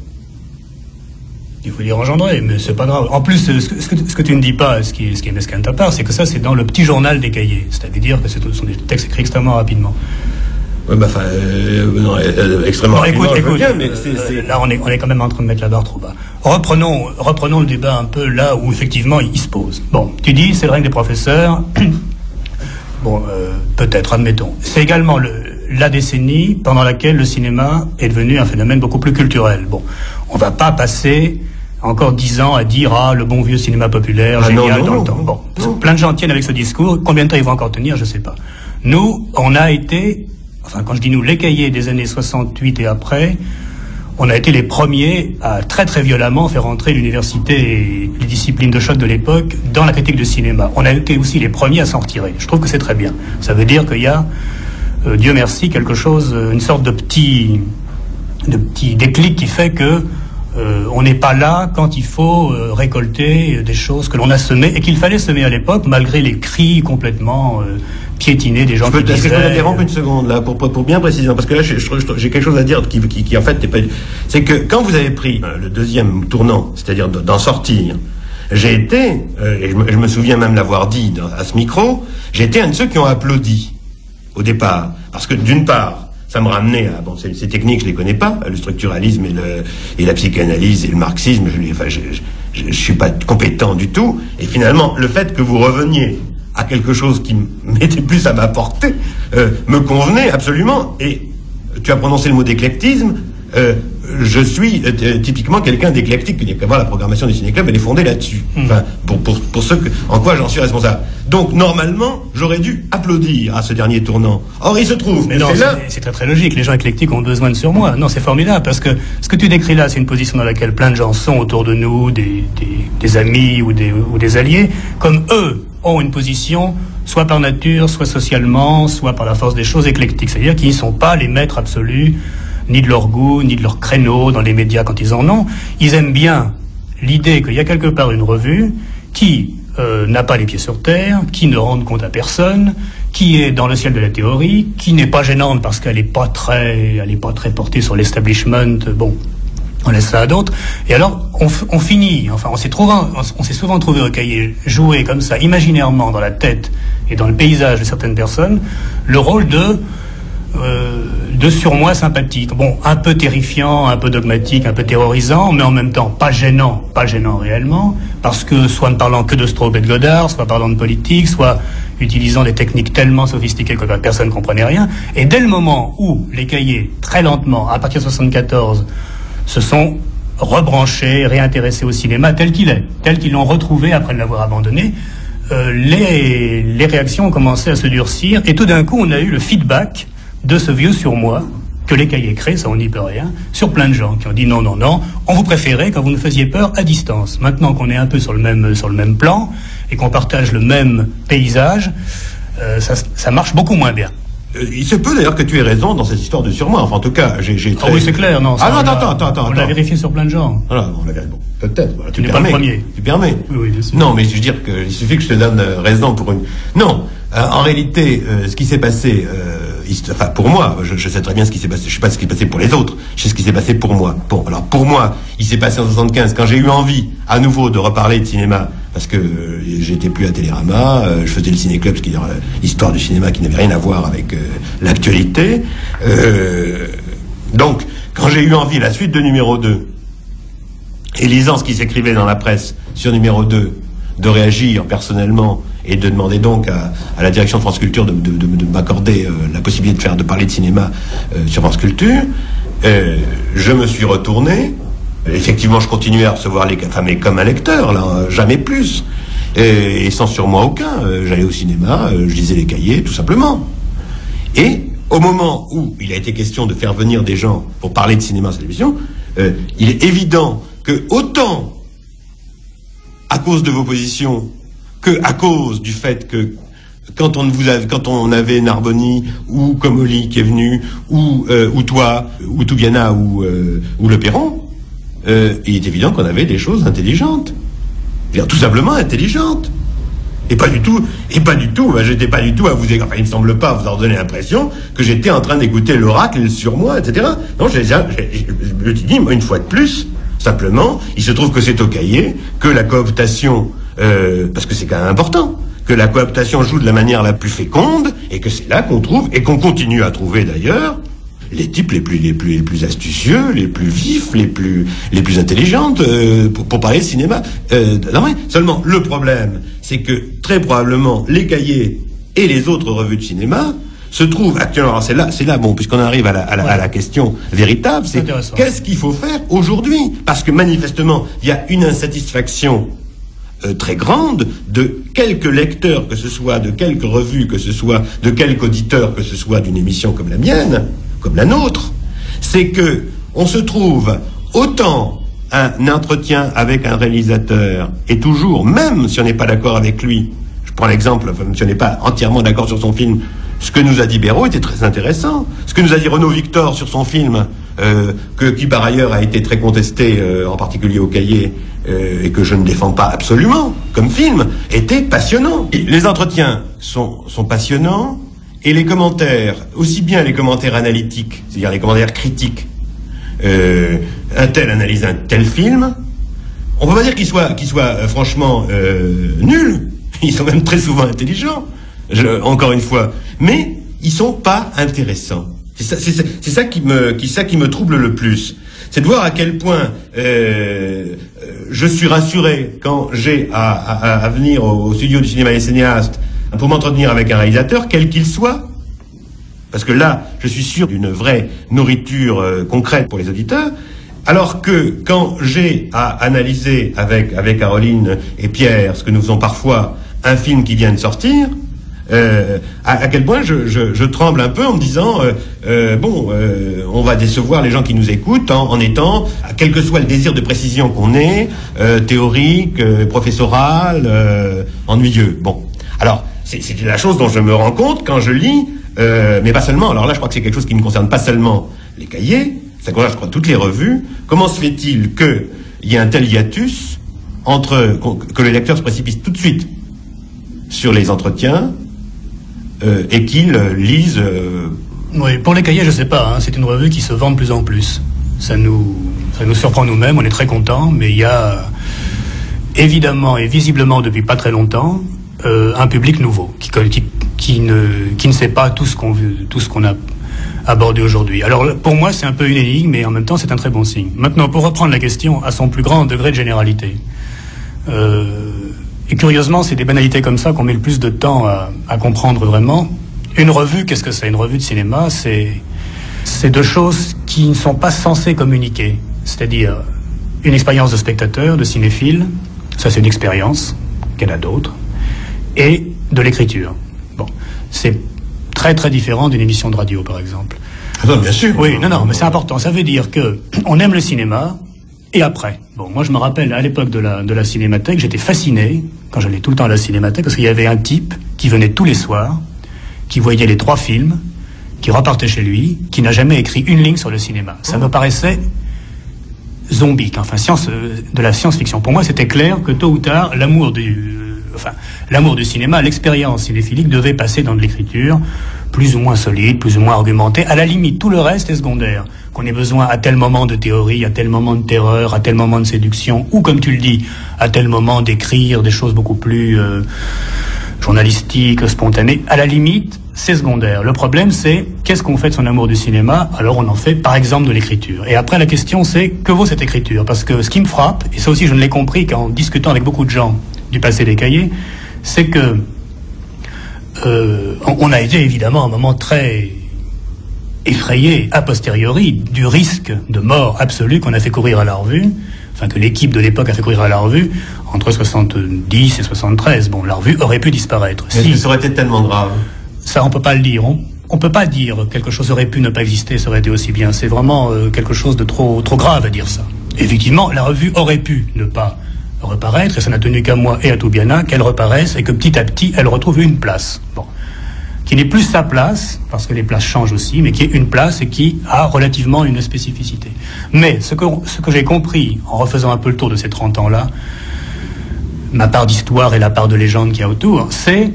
Il faut dire engendrer, mais c'est pas grave. En plus, ce que tu ne dis pas, ce qui est mesquin de ta part, c'est que ça, c'est dans le petit journal des cahiers. C'est-à-dire que ce sont des textes écrits extrêmement rapidement. Ouais, extrêmement rapidement. Écoute, bien, mais là, on est quand même en train de mettre la barre trop bas. Reprenons le débat un peu là où, effectivement, il se pose. Bon, tu dis, c'est le règne des professeurs. Bon, peut-être, admettons. C'est également la décennie pendant laquelle le cinéma est devenu un phénomène beaucoup plus culturel. Bon, on va pas passer encore 10 ans à dire « Ah, le bon vieux cinéma populaire, génial dans le temps ». Bon, plein de gens tiennent avec ce discours. Combien de temps ils vont encore tenir, je sais pas. Nous, on a été, enfin, quand je dis nous, les cahiers des années 68 et après, on a été les premiers à très très violemment faire entrer l'université et les disciplines de choc de l'époque dans la critique de cinéma. On a été aussi les premiers à s'en retirer. Je trouve que c'est très bien. Ça veut dire qu'il y a, Dieu merci, quelque chose, une sorte de petit déclic qui fait que on n'est pas là quand il faut récolter des choses que l'on a semées et qu'il fallait semer à l'époque, malgré les cris complètement piétinés des gens qui disaient... Est-ce que je peux t'interrompre une seconde là pour bien préciser, parce que là j'ai quelque chose à dire qui en fait n'est pas... C'est que quand vous avez pris le deuxième tournant, c'est-à-dire d'en sortir, j'ai été, et je me souviens même l'avoir dit à ce micro, j'ai été un de ceux qui ont applaudi au départ, parce que d'une part, ça me ramenait à... Bon, ces techniques, je les connais pas, le structuralisme et la psychanalyse et le marxisme, je suis pas compétent du tout. Et finalement, le fait que vous reveniez à quelque chose qui m'était plus à ma portée, me convenait absolument. Et tu as prononcé le mot d'éclectisme. Je suis typiquement quelqu'un d'éclectique. Il n'y a qu'à voir la programmation du Ciné-Club, elle est fondée là-dessus. Enfin, pour ceux en quoi j'en suis responsable. Donc, normalement, j'aurais dû applaudir à ce dernier tournant. Or, il se trouve... Mais non, c'est très très logique. Les gens éclectiques ont besoin de surmoi. Non, c'est formidable, parce que ce que tu décris là, c'est une position dans laquelle plein de gens sont autour de nous, des amis ou des alliés, comme eux ont une position, soit par nature, soit socialement, soit par la force des choses éclectiques. C'est-à-dire qu'ils ne sont pas les maîtres absolus ni de leur goût, ni de leur créneau dans les médias quand ils en ont. Ils aiment bien l'idée qu'il y a quelque part une revue qui n'a pas les pieds sur terre, qui ne rend compte à personne, qui est dans le ciel de la théorie, qui n'est pas gênante parce qu'elle n'est pas très portée sur l'establishment. Bon, on laisse ça à d'autres. Et alors, on finit, enfin, on s'est souvent trouvé au cahier joué comme ça, imaginairement dans la tête et dans le paysage de certaines personnes, le rôle de surmoi sympathique. Bon, un peu terrifiant, un peu dogmatique, un peu terrorisant, mais en même temps pas gênant réellement, parce que soit ne parlant que de Straub et de Godard, soit parlant de politique, soit utilisant des techniques tellement sophistiquées que personne ne comprenait rien. Et dès le moment où les cahiers, très lentement, à partir de 74, se sont rebranchés, réintéressés au cinéma tel qu'il est, tel qu'ils l'ont retrouvé après l'avoir abandonné, les réactions ont commencé à se durcir, et tout d'un coup on a eu le feedback de ce vieux surmoi que les cahiers créent, ça on n'y peut rien, sur plein de gens qui ont dit non, on vous préférait quand vous nous faisiez peur à distance. Maintenant qu'on est un peu sur le même plan et qu'on partage le même paysage, ça marche beaucoup moins bien. il se peut d'ailleurs que tu aies raison dans cette histoire de surmoi. Enfin, en tout cas, j'ai très... Ah oui, c'est clair, non. Ah non, attends. On l'a vérifié sur plein de gens. Voilà, bon, peut-être. Voilà, tu n'es pas le premier. Tu permets. Oui, bien sûr. Non, mais je veux dire qu'il suffit que je te donne raison pour une... Non, en réalité, ce qui s'est passé... enfin, pour moi, je sais très bien ce qui s'est passé. Je sais pas ce qui s'est passé pour les autres. Je sais ce qui s'est passé pour moi. Bon, alors pour moi, il s'est passé en 75, quand j'ai eu envie, à nouveau, de reparler de cinéma, parce que j'étais plus à Télérama, je faisais le ciné-club, ce qui est l'histoire du cinéma qui n'avait rien à voir avec l'actualité. Donc, quand j'ai eu envie, la suite de numéro 2, et lisant ce qui s'écrivait dans la presse sur numéro 2, de réagir personnellement et de demander donc à la direction de France Culture de m'accorder la possibilité de parler de cinéma sur France Culture, je me suis retourné. Effectivement, je continuais à recevoir mais comme un lecteur, là, jamais plus. Et sans surmoi aucun. J'allais au cinéma, je lisais les cahiers, tout simplement. Et au moment où il a été question de faire venir des gens pour parler de cinéma à la télévision, il est évident que autant à cause de vos positions que à cause du fait que quand on avait Narboni ou Comolli qui est venu ou toi ou Toubiana ou Le Perron, il est évident qu'on avait des choses intelligentes, tout simplement intelligentes, et pas du tout, j'étais pas du tout à vous, enfin, il ne semble pas vous en donner l'impression que j'étais en train d'écouter l'oracle sur moi, etc. Non, je me dis, une fois de plus, simplement, il se trouve que c'est au cahier, que la cooptation, parce que c'est quand même important, que la cooptation joue de la manière la plus féconde, et que c'est là qu'on trouve, et qu'on continue à trouver d'ailleurs, les types les plus astucieux, les plus vifs, les plus intelligentes pour parler de cinéma. Non, mais seulement le problème, c'est que très probablement les cahiers et les autres revues de cinéma se trouvent actuellement. Alors c'est là, bon, puisqu'on arrive à la question véritable, c'est qu'est-ce qu'il faut faire aujourd'hui? Parce que manifestement, il y a une insatisfaction très grande de quelques lecteurs, que ce soit de quelques revues, que ce soit de quelques auditeurs, que ce soit d'une émission comme la mienne, comme la nôtre, c'est que on se trouve autant un entretien avec un réalisateur, et toujours, même si on n'est pas d'accord avec lui, je prends l'exemple, même si on n'est pas entièrement d'accord sur son film, ce que nous a dit Béraud était très intéressant. Ce que nous a dit Renaud Victor sur son film, qui par ailleurs a été très contesté, en particulier au Cahier, et que je ne défends pas absolument comme film, était passionnant. Et les entretiens sont passionnants, et les commentaires, aussi bien les commentaires analytiques, c'est-à-dire les commentaires critiques, un tel analyse un tel film, on peut pas dire qu'ils soient franchement nuls. Ils sont même très souvent intelligents, encore une fois, mais ils sont pas intéressants. C'est ça qui me trouble le plus. C'est de voir à quel point je suis rassuré quand j'ai à venir au studio du cinéma des cinéastes pour m'entretenir avec un réalisateur, quel qu'il soit, parce que là, je suis sûr d'une vraie nourriture concrète pour les auditeurs, alors que quand j'ai à analyser avec Caroline et Pierre, ce que nous faisons parfois, un film qui vient de sortir, à quel point je tremble un peu en me disant on va décevoir les gens qui nous écoutent en étant, quel que soit le désir de précision qu'on ait, théorique, professoral, ennuyeux. Bon, alors c'est la chose dont je me rends compte quand je lis, mais pas seulement. Alors là, je crois que c'est quelque chose qui ne concerne pas seulement les cahiers, ça concerne, je crois, toutes les revues. Comment se fait-il qu'il y ait un tel hiatus entre que le lecteur se précipite tout de suite sur les entretiens et qu'ils lisent... Oui, pour les cahiers, je sais pas, c'est une revue qui se vend de plus en plus. Ça nous surprend nous-mêmes, on est très contents, mais il y a évidemment et visiblement depuis pas très longtemps un public nouveau qui ne sait pas tout ce qu'on a abordé aujourd'hui. Alors pour moi, c'est un peu une énigme, mais en même temps, c'est un très bon signe. Maintenant, pour reprendre la question à son plus grand degré de généralité, et curieusement, c'est des banalités comme ça qu'on met le plus de temps à comprendre vraiment. Une revue, qu'est-ce que c'est? Une revue de cinéma, c'est deux choses qui ne sont pas censées communiquer. C'est-à-dire une expérience de spectateur, de cinéphile, ça c'est une expérience, qu'il y en a d'autres, et de l'écriture. Bon, c'est très très différent d'une émission de radio, par exemple. Ah non, bien sûr. Oui, non, mais c'est important. Ça veut dire que on aime le cinéma, et après. Bon, moi je me rappelle à l'époque de la cinémathèque, j'étais fasciné quand j'allais tout le temps à la cinémathèque parce qu'il y avait un type qui venait tous les soirs, qui voyait les 3 films qui repartait chez lui, qui n'a jamais écrit une ligne sur le cinéma. Ça me paraissait zombique, enfin de la science-fiction. Pour moi, c'était clair que tôt ou tard, l'amour du cinéma, l'expérience cinéphilique devait passer dans de l'écriture, plus ou moins solide, plus ou moins argumentée. À la limite, tout le reste est secondaire. Qu'on ait besoin à tel moment de théorie, à tel moment de terreur, à tel moment de séduction, ou comme tu le dis, à tel moment d'écrire des choses beaucoup plus journalistiques, spontanées. À la limite, c'est secondaire. Le problème, c'est qu'est-ce qu'on fait de son amour du cinéma? Alors on en fait, par exemple, de l'écriture. Et après, la question, c'est que vaut cette écriture? Parce que ce qui me frappe, et ça aussi je ne l'ai compris qu'en discutant avec beaucoup de gens du passé des cahiers, c'est que on a été évidemment à un moment très effrayé a posteriori du risque de mort absolue qu'on a fait courir à la revue, enfin que l'équipe de l'époque a fait courir à la revue entre 70 et 73. Bon, la revue aurait pu disparaître. Est-ce que ça aurait été tellement grave? Ça, on peut pas le dire. On peut pas dire quelque chose aurait pu ne pas exister, ça aurait été aussi bien. C'est vraiment quelque chose de trop grave à dire ça. Effectivement, la revue aurait pu ne pas reparaître, et ça n'a tenu qu'à moi et à Toubiana qu'elle reparaisse et que petit à petit, elle retrouve une place. Bon. Qui n'est plus sa place, parce que les places changent aussi, mais qui est une place et qui a relativement une spécificité. Mais ce que j'ai compris, en refaisant un peu le tour de ces 30 ans-là, ma part d'histoire et la part de légende qu'il y a autour, c'est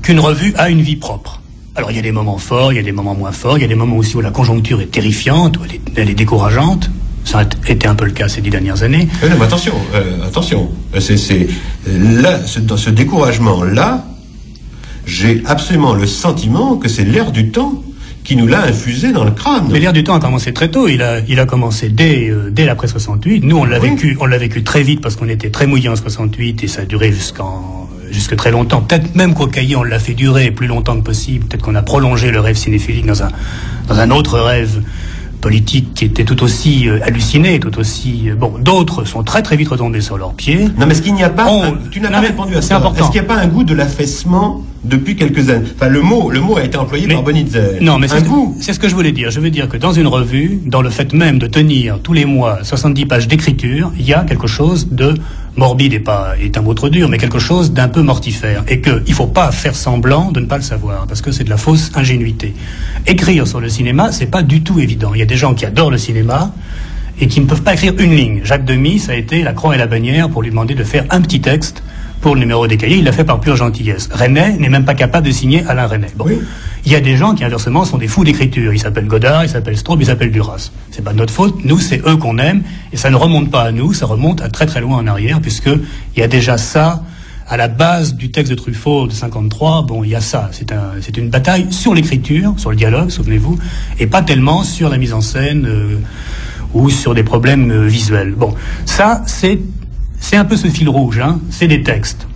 qu'une revue a une vie propre. Alors il y a des moments forts, il y a des moments moins forts, il y a des moments aussi où la conjoncture est terrifiante, où elle est décourageante. Ça a été un peu le cas ces 10 dernières années. Mais attention. Dans ce découragement-là, j'ai absolument le sentiment que c'est l'air du temps qui nous l'a infusé dans le crâne. Mais l'air du temps a commencé très tôt. Il a commencé dès l'après 68. Nous, on l'a vécu très vite parce qu'on était très mouillés en 68 et ça a duré jusque très longtemps. Peut-être même qu'au cahier, on l'a fait durer plus longtemps que possible. Peut-être qu'on a prolongé le rêve cinéphilique dans un autre rêve politique qui était tout aussi halluciné, tout aussi... Bon, d'autres sont très très vite retombés sur leurs pieds. Non, mais est-ce qu'il n'y a pas... tu n'as pas répondu à ça. Important. Est-ce qu'il n'y a pas un goût de l'affaissement depuis quelques années? Enfin, le mot a été employé par Bonitzer. Non, mais c'est ce que je voulais dire. Je veux dire que dans une revue, dans le fait même de tenir tous les mois 70 pages d'écriture, il y a quelque chose de morbide est un mot trop dur, mais quelque chose d'un peu mortifère. Et qu'il faut pas faire semblant de ne pas le savoir, parce que c'est de la fausse ingénuité. Écrire sur le cinéma, c'est pas du tout évident. Il y a des gens qui adorent le cinéma et qui ne peuvent pas écrire une ligne. Jacques Demy, ça a été la croix et la bannière pour lui demander de faire un petit texte pour le numéro des cahiers. Il l'a fait par pure gentillesse. René n'est même pas capable de signer Alain René. Bon. Oui. Il y a des gens qui, inversement, sont des fous d'écriture. Ils s'appellent Godard, ils s'appellent Straub, ils s'appellent Duras. C'est pas de notre faute. Nous, c'est eux qu'on aime. Et ça ne remonte pas à nous, ça remonte à très très loin en arrière, puisque il y a déjà ça à la base du texte de Truffaut de 53. Bon, il y a ça. C'est une bataille sur l'écriture, sur le dialogue, souvenez-vous, et pas tellement sur la mise en scène ou sur des problèmes visuels. Bon, ça, c'est un peu ce fil rouge, hein. C'est des textes.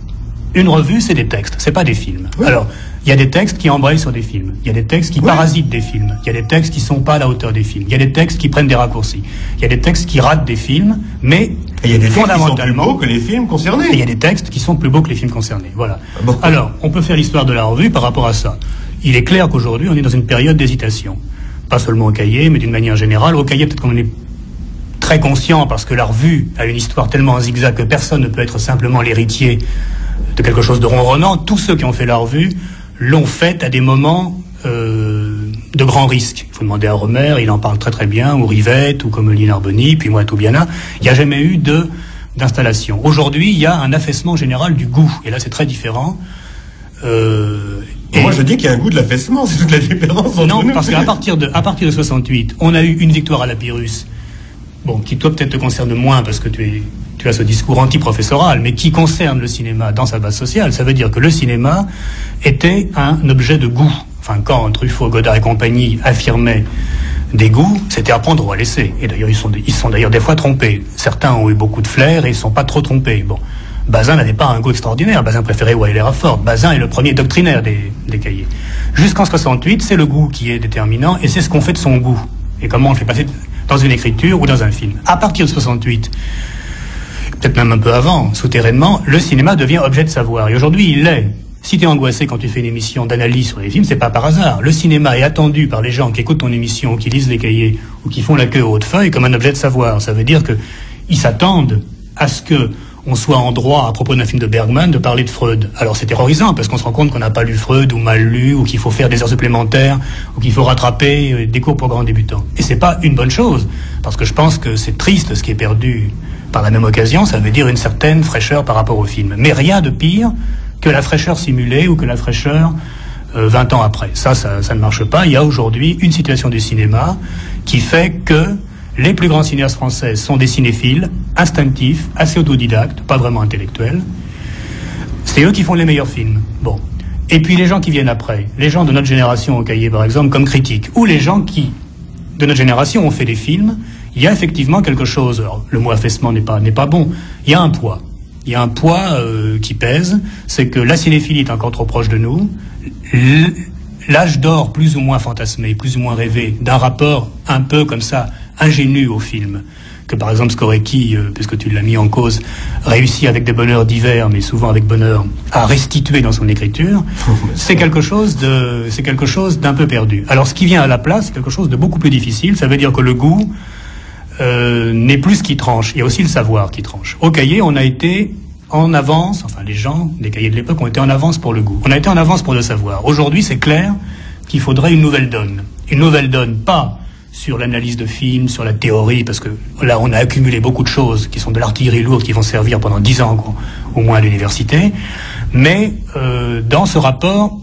Une revue, c'est des textes, c'est pas des films. Oui. Alors, il y a des textes qui embrayent sur des films. Il y a des textes qui parasitent des films. Il y a des textes qui sont pas à la hauteur des films. Il y a des textes qui prennent des raccourcis. Il y a des textes qui ratent des films, mais il y a des textes qui sont plus beaux que les films concernés. Et il y a des textes qui sont plus beaux que les films concernés. Voilà. Bon. Alors, on peut faire l'histoire de la revue par rapport à ça. Il est clair qu'aujourd'hui, on est dans une période d'hésitation. Pas seulement au cahier, mais d'une manière générale. Au cahier, peut-être qu'on en est très conscient parce que la revue a une histoire tellement en zigzag que personne ne peut être simplement l'héritier de quelque chose de ronronnant. Tous ceux qui ont fait la revue l'ont faite à des moments de grand risque. Il faut demander à Romer, il en parle très très bien, ou Rivette, ou comme Lina Arboni, puis moi à Toubiana. Il n'y a jamais eu d'installation. Aujourd'hui, il y a un affaissement général du goût, et là c'est très différent. Moi je dis qu'il y a un goût de l'affaissement, c'est toute la différence entre nous. Non, parce qu'à partir de 68, on a eu une victoire à la Pyrrhus, bon, qui toi peut-être te concerne moins parce que tu as ce discours anti-professoral, mais qui concerne le cinéma dans sa base sociale. Ça veut dire que le cinéma était un objet de goût. Enfin, quand Truffaut, Godard et compagnie affirmaient des goûts, c'était à prendre ou à laisser. Et d'ailleurs, ils sont d'ailleurs des fois trompés. Certains ont eu beaucoup de flair et ils ne sont pas trop trompés. Bon, Bazin n'avait pas un goût extraordinaire. Bazin préférait Wiley Rafford. Bazin est le premier doctrinaire des cahiers. Jusqu'en 68, c'est le goût qui est déterminant et c'est ce qu'on fait de son goût. Et comment on le fait passer dans une écriture ou dans un film. À partir de 68, peut-être même un peu avant, souterrainement, le cinéma devient objet de savoir. Et aujourd'hui, il l'est. Si tu es angoissé quand tu fais une émission d'analyse sur les films, c'est pas par hasard. Le cinéma est attendu par les gens qui écoutent ton émission, ou qui lisent les cahiers, ou qui font la queue aux hautes feuilles comme un objet de savoir. Ça veut dire qu'ils s'attendent à ce que on soit en droit, à propos d'un film de Bergman, de parler de Freud. Alors c'est terrorisant, parce qu'on se rend compte qu'on n'a pas lu Freud, ou mal lu, ou qu'il faut faire des heures supplémentaires, ou qu'il faut rattraper des cours pour grands débutants. Et c'est pas une bonne chose, parce que je pense que c'est triste ce qui est perdu par la même occasion, ça veut dire une certaine fraîcheur par rapport au film. Mais rien de pire que la fraîcheur simulée, ou que la fraîcheur 20 ans après. Ça ne marche pas. Il y a aujourd'hui une situation du cinéma qui fait que les plus grands cinéastes français sont des cinéphiles, instinctifs, assez autodidactes, pas vraiment intellectuels. C'est eux qui font les meilleurs films. Bon. Et puis les gens qui viennent après, les gens de notre génération au Cahier par exemple, comme critiques, ou les gens qui, de notre génération, ont fait des films, il y a effectivement quelque chose. Alors, le mot affaissement n'est pas bon. Il y a un poids. Il y a un poids qui pèse, c'est que la cinéphilie est encore trop proche de nous. L'âge d'or plus ou moins fantasmé, plus ou moins rêvé, d'un rapport un peu comme ça, ingénu au film, que par exemple Skorecki, puisque tu l'as mis en cause, réussit avec des bonheurs divers, mais souvent avec bonheur, à restituer dans son écriture, c'est quelque chose d'un peu perdu. Alors ce qui vient à la place, c'est quelque chose de beaucoup plus difficile, ça veut dire que le goût n'est plus ce qui tranche, il y a aussi le savoir qui tranche. Au Cahier, on a été en avance, enfin les gens des Cahiers de l'époque ont été en avance pour le goût. On a été en avance pour le savoir. Aujourd'hui, c'est clair qu'il faudrait une nouvelle donne. Une nouvelle donne, pas sur l'analyse de films, sur la théorie, parce que là, on a accumulé beaucoup de choses qui sont de l'artillerie lourde, qui vont servir pendant 10 ans au moins à l'université, mais dans ce rapport,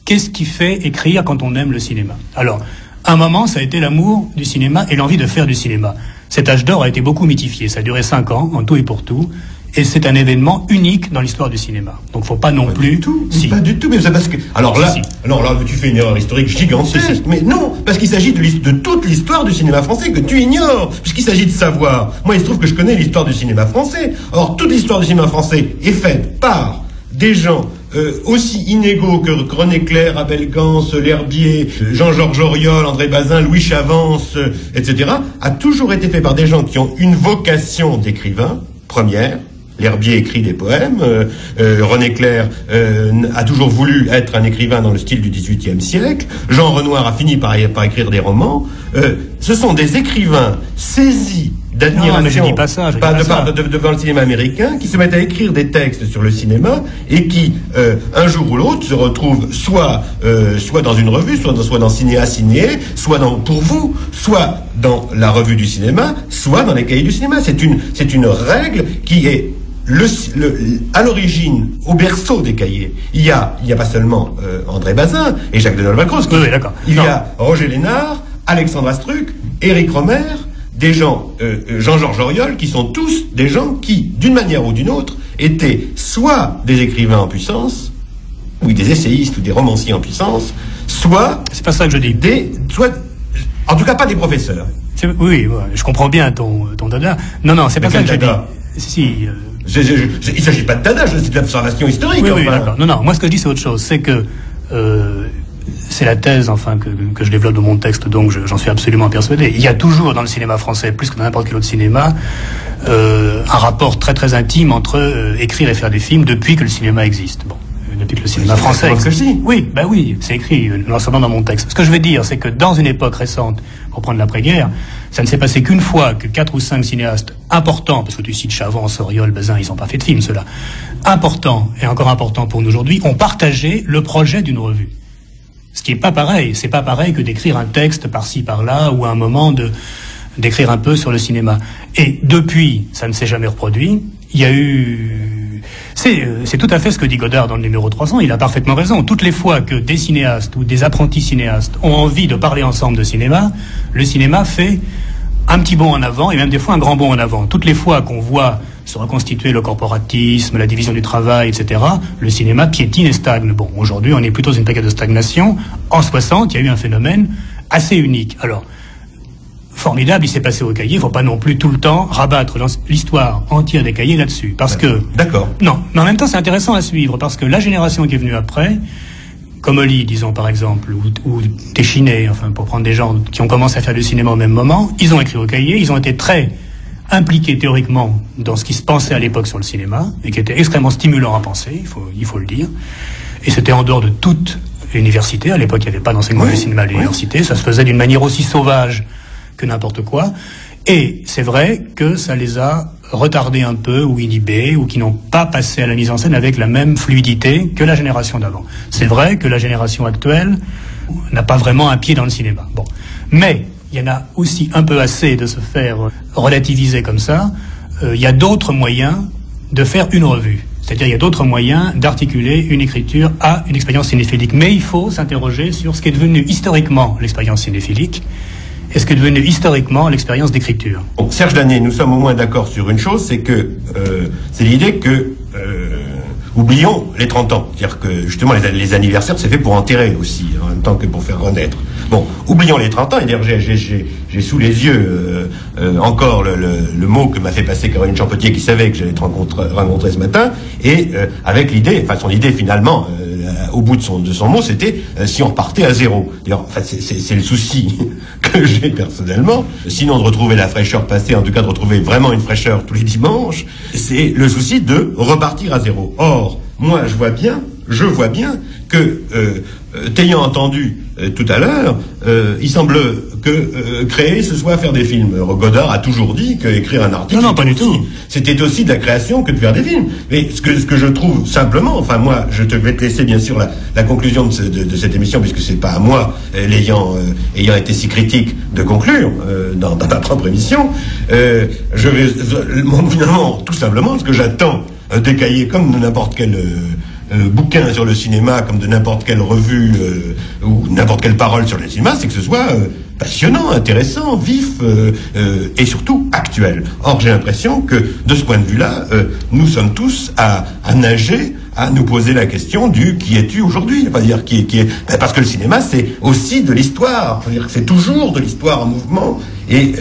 qu'est-ce qui fait écrire quand on aime le cinéma? Alors, un moment, ça a été l'amour du cinéma et l'envie de faire du cinéma. Cet âge d'or a été beaucoup mythifié. Ça a duré 5 ans, en tout et pour tout. Et c'est un événement unique dans l'histoire du cinéma. Donc, faut pas non pas plus... Du tout, si. Pas du tout, mais c'est parce que... Alors là, non, là, tu fais une erreur historique gigantesque. Si. Mais non, parce qu'il s'agit de toute l'histoire du cinéma français que tu ignores. Puisqu'il s'agit de savoir. Moi, il se trouve que je connais l'histoire du cinéma français. Or, toute l'histoire du cinéma français est faite par des gens aussi inégaux que René Clair, Abel Gans, L'Herbier, Jean-Georges Auriol, André Bazin, Louis Chavance, etc., a toujours été fait par des gens qui ont une vocation d'écrivain, première. L'Herbier écrit des poèmes, René Clair a toujours voulu être un écrivain dans le style du XVIIIe siècle, Jean Renoir a fini par écrire des romans. Ce sont des écrivains saisis d'admiration devant le cinéma américain, qui se mettent à écrire des textes sur le cinéma et qui, un jour ou l'autre, se retrouvent soit dans une revue, soit dans Cinéa Ciné, soit pour vous, soit dans la revue du cinéma, soit dans les cahiers du cinéma. C'est une règle qui est à l'origine, au berceau des cahiers. Il y a pas seulement André Bazin et Jacques Denolval-Croce. Oui, d'accord. Il y a Roger Lénard, Alexandre Astruc, Éric Romer, des gens, Jean-Georges Auriol, qui sont tous des gens qui, d'une manière ou d'une autre, étaient soit des écrivains en puissance, ou des essayistes ou des romanciers en puissance, soit... C'est pas ça que je dis. En tout cas, pas des professeurs. Oui, je comprends bien ton dada. Non, c'est pas ça que je dis. Si... il s'agit pas de dada, c'est de l'observation historique. Oui, d'accord. Non, moi ce que je dis c'est autre chose. C'est que c'est la thèse, enfin, que je développe dans mon texte, donc j'en suis absolument persuadé. Il y a toujours dans le cinéma français, plus que dans n'importe quel autre cinéma, un rapport très très intime entre écrire et faire des films depuis que le cinéma existe. Bon, depuis que le cinéma français existe. Oui, c'est écrit non seulement dans mon texte. Ce que je veux dire, c'est que dans une époque récente, pour prendre l'après-guerre, ça ne s'est passé qu'une fois que 4 ou 5 cinéastes importants, parce que tu cites Chavance, Auriol, Bazin, ils n'ont pas fait de films, ceux-là, importants et encore importants pour nous aujourd'hui, ont partagé le projet d'une revue. Ce qui est pas pareil. C'est pas pareil que d'écrire un texte par-ci, par-là, ou à un moment d'écrire un peu sur le cinéma. Et depuis, ça ne s'est jamais reproduit. Il y a eu... C'est tout à fait ce que dit Godard dans le numéro 300. Il a parfaitement raison. Toutes les fois que des cinéastes ou des apprentis cinéastes ont envie de parler ensemble de cinéma, le cinéma fait un petit bond en avant et même des fois un grand bond en avant. Toutes les fois qu'on voit se reconstituer le corporatisme, la division du travail, etc., le cinéma piétine et stagne. Bon, aujourd'hui, on est plutôt dans une période de stagnation. En 60, il y a eu un phénomène assez unique. Alors, formidable, il s'est passé au Cahier. Il ne faut pas non plus tout le temps rabattre l'histoire entière des Cahiers là-dessus. Parce que... D'accord. Non, mais en même temps, c'est intéressant à suivre, parce que la génération qui est venue après, Comolli, disons par exemple, ou Téchiné, enfin, pour prendre des gens qui ont commencé à faire du cinéma au même moment, ils ont écrit au Cahier, ils ont été très impliqués théoriquement dans ce qui se pensait à l'époque sur le cinéma, et qui était extrêmement stimulant à penser, il faut le dire. Et c'était en dehors de toute université. À l'époque, il n'y avait pas d'enseignement du cinéma à l'université. Ça se faisait d'une manière aussi sauvage que n'importe quoi. Et c'est vrai que ça les a retardés un peu ou inhibés ou qui n'ont pas passé à la mise en scène avec la même fluidité que la génération d'avant. C'est vrai que la génération actuelle n'a pas vraiment un pied dans le cinéma. Bon. Mais il y en a aussi un peu assez de se faire relativiser comme ça. Il y a d'autres moyens de faire une revue. C'est-à-dire il y a d'autres moyens d'articuler une écriture à une expérience cinéphilique. Mais il faut s'interroger sur ce qui est devenu historiquement l'expérience cinéphilique et ce qui est devenu historiquement l'expérience d'écriture. Bon, Serge Danné, nous sommes au moins d'accord sur une chose, c'est que c'est l'idée que oublions les 30 ans. C'est-à-dire que justement les anniversaires, c'est fait pour enterrer aussi, en même temps que pour faire renaître. Bon, oublions les 30 ans, et d'ailleurs j'ai sous les yeux encore le mot que m'a fait passer Caroline Champetier, qui savait que j'allais te rencontrer ce matin, et avec l'idée, enfin son idée finalement, au bout de son mot, c'était si on repartait à zéro. D'ailleurs, enfin, c'est le souci que j'ai personnellement. Sinon de retrouver la fraîcheur passée, en tout cas de retrouver vraiment une fraîcheur tous les dimanches, c'est le souci de repartir à zéro. Or, moi, je vois bien que, t'ayant entendu tout à l'heure, il semble que créer, ce soit faire des films. Godard a toujours dit qu'écrire un article... Non, pas du tout. C'était aussi de la création que de faire des films. Mais ce que je trouve simplement, enfin moi, je vais te laisser bien sûr la conclusion de cette émission, puisque c'est pas à moi, ayant été si critique, de conclure dans ma propre émission. Je vais finalement, tout simplement, ce que j'attends des cahiers comme de n'importe quel bouquin sur le cinéma, comme de n'importe quelle revue ou n'importe quelle parole sur le cinéma, c'est que ce soit passionnant, intéressant, vif et surtout actuel. Or, j'ai l'impression que de ce point de vue-là, nous sommes tous à nager, à nous poser la question du qui es-tu aujourd'hui, dire qui est parce que le cinéma c'est aussi de l'histoire, c'est-à-dire que c'est toujours de l'histoire en mouvement et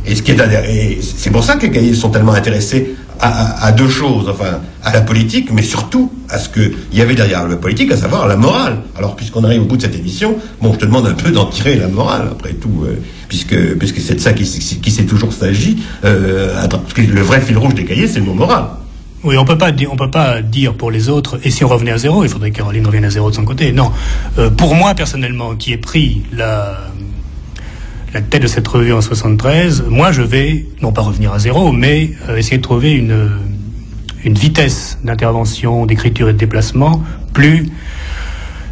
ce qui est et c'est pour ça que les cahiers sont tellement intéressés à deux choses, enfin à la politique, mais surtout à ce qu'il y avait derrière la politique, à savoir la morale. Alors puisqu'on arrive au bout de cette émission, bon, je te demande un peu d'en tirer la morale après tout, puisque c'est de ça qui s'est toujours s'agit, parce que le vrai fil rouge des cahiers c'est le mot moral. Oui, on peut pas dire pour les autres, et si on revenait à zéro, il faudrait que Caroline revienne à zéro de son côté. Non. Pour moi, personnellement, qui ai pris la tête de cette revue en 73, moi je vais, non pas revenir à zéro, mais essayer de trouver une vitesse d'intervention, d'écriture et de déplacement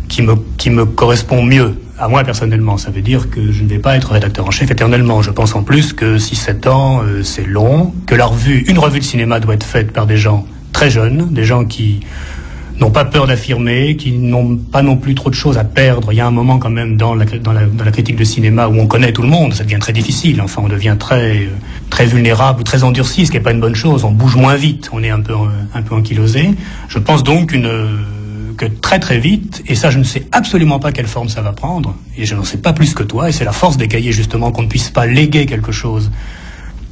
qui me correspond mieux. À moi, personnellement, ça veut dire que je ne vais pas être rédacteur en chef éternellement. Je pense en plus que 6-7 ans, c'est long, que une revue de cinéma doit être faite par des gens très jeunes, des gens qui n'ont pas peur d'affirmer, qui n'ont pas non plus trop de choses à perdre. Il y a un moment quand même dans la critique de cinéma où on connaît tout le monde, ça devient très difficile. Enfin, on devient très vulnérable ou très endurci, ce qui n'est pas une bonne chose. On bouge moins vite, on est un peu ankylosé. Je pense donc que très très vite, et ça je ne sais absolument pas quelle forme ça va prendre, et je n'en sais pas plus que toi, et c'est la force des cahiers justement qu'on ne puisse pas léguer quelque chose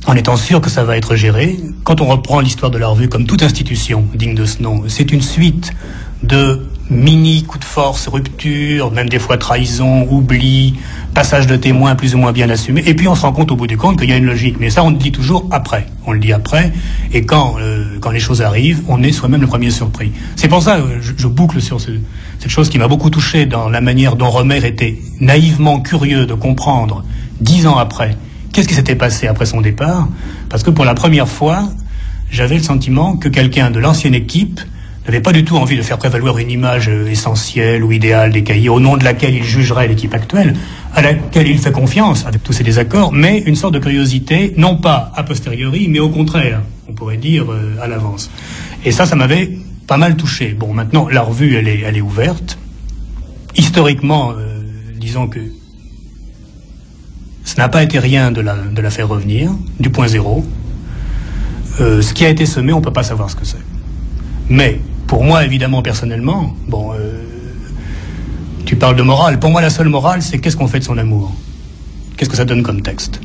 en étant sûr que ça va être géré. Quand on reprend l'histoire de la revue comme toute institution digne de ce nom, c'est une suite de mini coups de force, ruptures, même des fois trahison, oubli, passage de témoins plus ou moins bien assumés, et puis on se rend compte au bout du compte qu'il y a une logique, mais ça on le dit toujours après, et quand les choses arrivent, on est soi-même le premier surpris. C'est pour ça que je boucle sur cette chose qui m'a beaucoup touché dans la manière dont Rohmer était naïvement curieux de comprendre, 10 ans après, qu'est-ce qui s'était passé après son départ, parce que pour la première fois, j'avais le sentiment que quelqu'un de l'ancienne équipe n'avait pas du tout envie de faire prévaloir une image essentielle ou idéale des cahiers, au nom de laquelle il jugerait l'équipe actuelle, à laquelle il fait confiance, avec tous ses désaccords, mais une sorte de curiosité, non pas a posteriori, mais au contraire, on pourrait dire à l'avance. Et ça m'avait pas mal touché. Bon, maintenant, la revue, elle est ouverte. Historiquement, disons que ça n'a pas été rien de la faire revenir, du point zéro. Ce qui a été semé, on ne peut pas savoir ce que c'est. Mais, pour moi, évidemment, personnellement, bon, tu parles de morale. Pour moi, la seule morale, c'est qu'est-ce qu'on fait de son amour? Qu'est-ce que ça donne comme texte?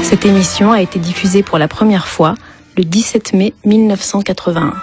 Cette émission a été diffusée pour la première fois le 17 mai 1981.